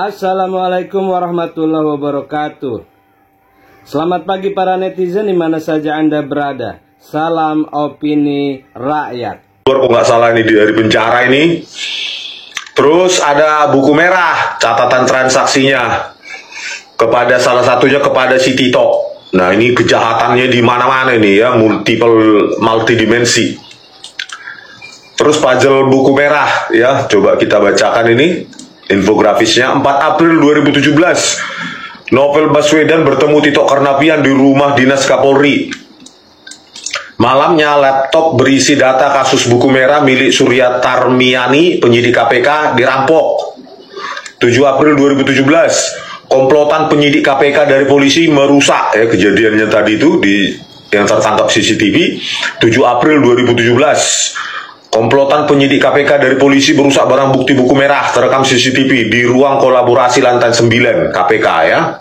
Assalamualaikum warahmatullahi wabarakatuh. Selamat pagi para netizen di mana saja Anda berada. Salam opini rakyat. Kok nggak salah ini dari penjara ini. Terus ada buku merah catatan transaksinya kepada salah satunya kepada si Tito. Nah ini kejahatannya di mana-mana ini ya, multidimensi. Terus puzzle buku merah ya, coba kita bacakan ini. Infografisnya 4 April 2017 Novel Baswedan bertemu Tito Karnavian di rumah dinas Kapolri. Malamnya laptop berisi data kasus buku merah milik Surya Tarmiani penyidik KPK dirampok. 7 April 2017 komplotan penyidik KPK dari polisi merusak kejadiannya tadi itu yang tertangkap CCTV. 7 April 2017 komplotan penyidik KPK dari polisi merusak barang bukti buku merah terekam CCTV di ruang kolaborasi lantai 9 KPK ya.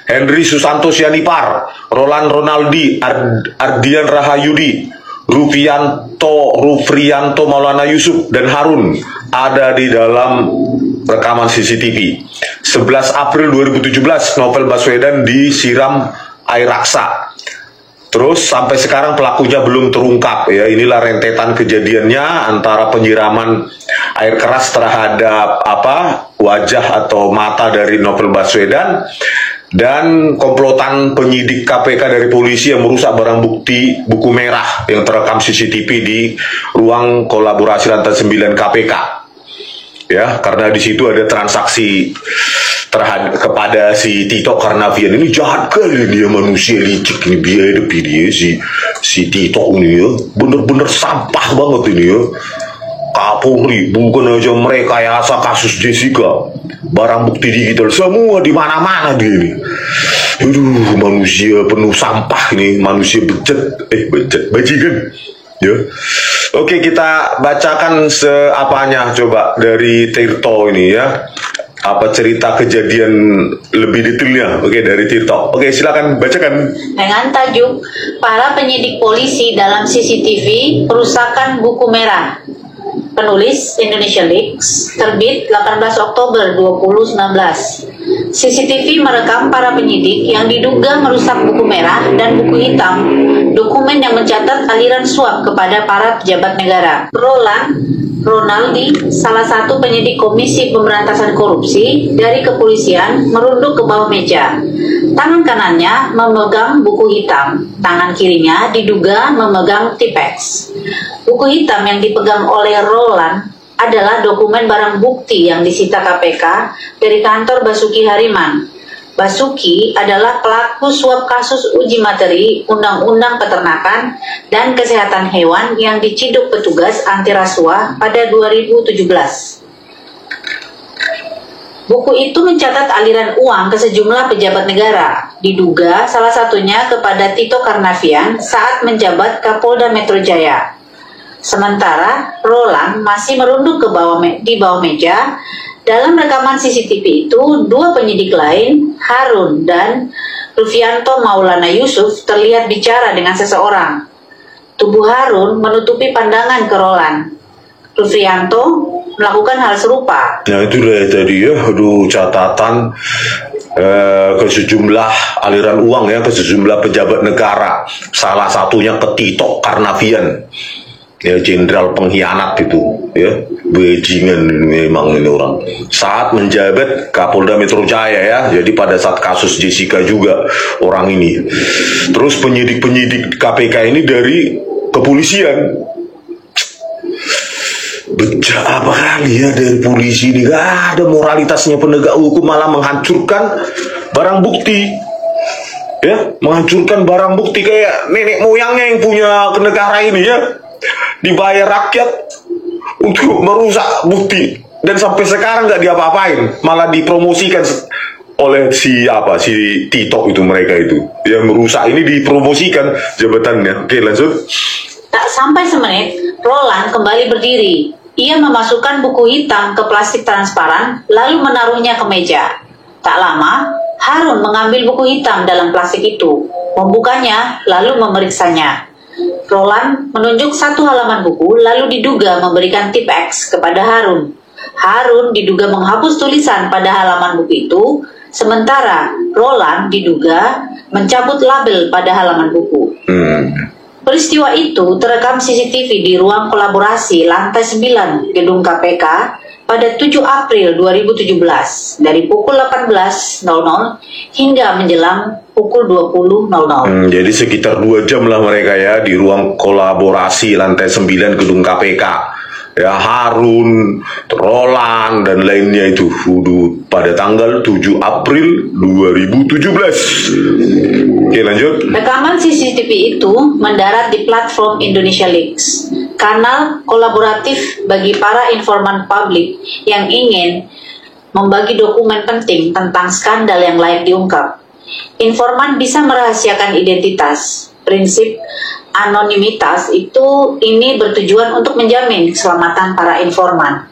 Henry Susanto Sianipar, Roland Ronaldi, Ardian Rahayudi, Rufrianto Maulana Yusuf, dan Harun ada di dalam rekaman CCTV. 11 April 2017 Novel Baswedan disiram air raksa. Terus sampai sekarang pelakunya belum terungkap ya. Inilah rentetan kejadiannya antara penyiraman air keras terhadap wajah atau mata dari Novel Baswedan dan komplotan penyidik KPK dari polisi yang merusak barang bukti buku merah yang terekam CCTV di ruang kolaborasi lantai 9 KPK. Ya, karena di situ ada transaksi kepada si Tito Karnavian. Ini jahat kali dia, manusia licik ini, biaya hidup dia si Tito ini ya, bener-bener sampah banget ini ya. Kapolri bukan aja merekayasa kasus Jessica, barang bukti digital semua di mana-mana dia ini. Aduh, manusia penuh sampah ini, manusia bajingan ya. Oke, kita bacakan seapanya coba dari Tirto ini ya. Apa cerita kejadian lebih detailnya? Oke, dari Tirto. Oke, silakan bacakan. Dengan tajuk para penyidik polisi dalam CCTV perusakan buku merah. Penulis Indonesia Leaks, terbit 18 Oktober 2019. CCTV merekam para penyidik yang diduga merusak buku merah dan buku hitam, dokumen yang mencatat aliran suap kepada para pejabat negara. Roland Ronaldi, salah satu penyidik Komisi Pemberantasan Korupsi dari kepolisian, merunduk ke bawah meja. Tangan kanannya memegang buku hitam, tangan kirinya diduga memegang Tipex. Buku hitam yang dipegang oleh Roland adalah dokumen barang bukti yang disita KPK dari kantor Basuki Hariman. Basuki adalah pelaku suap kasus uji materi Undang-Undang Peternakan dan Kesehatan Hewan yang diciduk petugas anti rasuah pada 2017. Buku itu mencatat aliran uang ke sejumlah pejabat negara, diduga salah satunya kepada Tito Karnavian saat menjabat Kapolda Metro Jaya. Sementara Roland masih merunduk di bawah meja. Dalam rekaman CCTV itu, dua penyidik lain, Harun dan Rufrianto Maulana Yusuf, terlihat bicara dengan seseorang. Tubuh Harun menutupi pandangan ke Roland. Rufrianto melakukan hal serupa. Nah itulah tadi ya, catatan ke sejumlah aliran uang ya, ke sejumlah pejabat negara. Salah satunya ke Tito Karnavian. Ya, jenderal pengkhianat itu ya, bajingan memang ini orang saat menjabat Kapolda Metro Jaya ya. Jadi pada saat kasus Jessica juga orang ini. Terus penyidik KPK ini dari kepolisian. Becak apa kali ya dari polisi ini, gak ada moralitasnya penegak hukum, malah menghancurkan barang bukti ya, menghancurkan barang bukti kayak nenek moyangnya yang punya negara ini ya, dibayar rakyat untuk merusak bukti dan sampai sekarang nggak diapa-apain, malah dipromosikan oleh si Tito itu, mereka itu yang merusak ini dipromosikan jabatannya. Oke, lanjut. Tak sampai semenit, Roland kembali berdiri. Ia memasukkan buku hitam ke plastik transparan lalu menaruhnya ke meja. Tak lama, Harun mengambil buku hitam dalam plastik itu, membukanya lalu memeriksanya. Roland menunjuk satu halaman buku lalu diduga memberikan tip X kepada Harun. Harun diduga menghapus tulisan pada halaman buku itu, sementara Roland diduga mencabut label pada halaman buku. Peristiwa itu terekam CCTV di ruang kolaborasi lantai 9 gedung KPK pada 7 April 2017 dari pukul 18.00 hingga menjelang pukul 20.00. Jadi sekitar 2 jam lah mereka ya di ruang kolaborasi lantai 9 gedung KPK. Ya, Harun, Roland, dan lainnya itu pada tanggal 7 April 2017. Oke, lanjut. Rekaman CCTV itu mendarat di platform Indonesia Leaks, kanal kolaboratif bagi para informan publik yang ingin membagi dokumen penting tentang skandal yang layak diungkap. Informan bisa merahasiakan identitas. Prinsip anonimitas ini bertujuan untuk menjamin keselamatan para informan.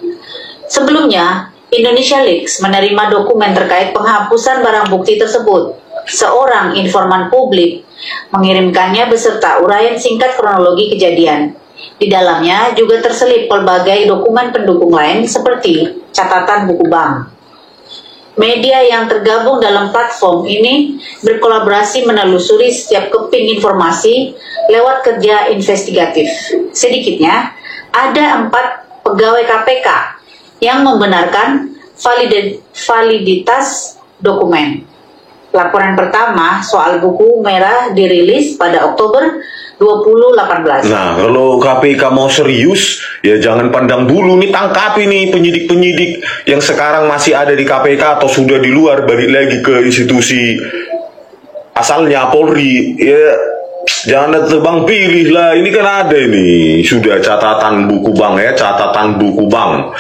Sebelumnya, Indonesia Leaks menerima dokumen terkait penghapusan barang bukti tersebut. Seorang informan publik mengirimkannya beserta uraian singkat kronologi kejadian. Di dalamnya juga terselip berbagai dokumen pendukung lain seperti catatan buku bank. Media yang tergabung dalam platform ini berkolaborasi menelusuri setiap keping informasi lewat kerja investigatif. Sedikitnya, ada 4 pegawai KPK yang membenarkan validitas dokumen. Laporan pertama soal buku merah dirilis pada Oktober 2018. Nah, kalau KPK mau serius, ya jangan pandang bulu nih, tangkap ini penyidik-penyidik yang sekarang masih ada di KPK atau sudah di luar, balik lagi ke institusi asalnya Polri. Ya, jangan tebang pilih lah, ini kan ada ini, sudah catatan buku bank ya, catatan buku bank.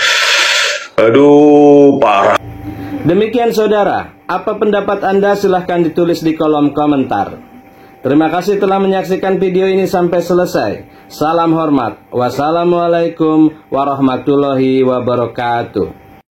Aduh, parah. Demikian saudara, apa pendapat Anda? Silahkan ditulis di kolom komentar. Terima kasih telah menyaksikan video ini sampai selesai. Salam hormat. Wassalamualaikum warahmatullahi wabarakatuh.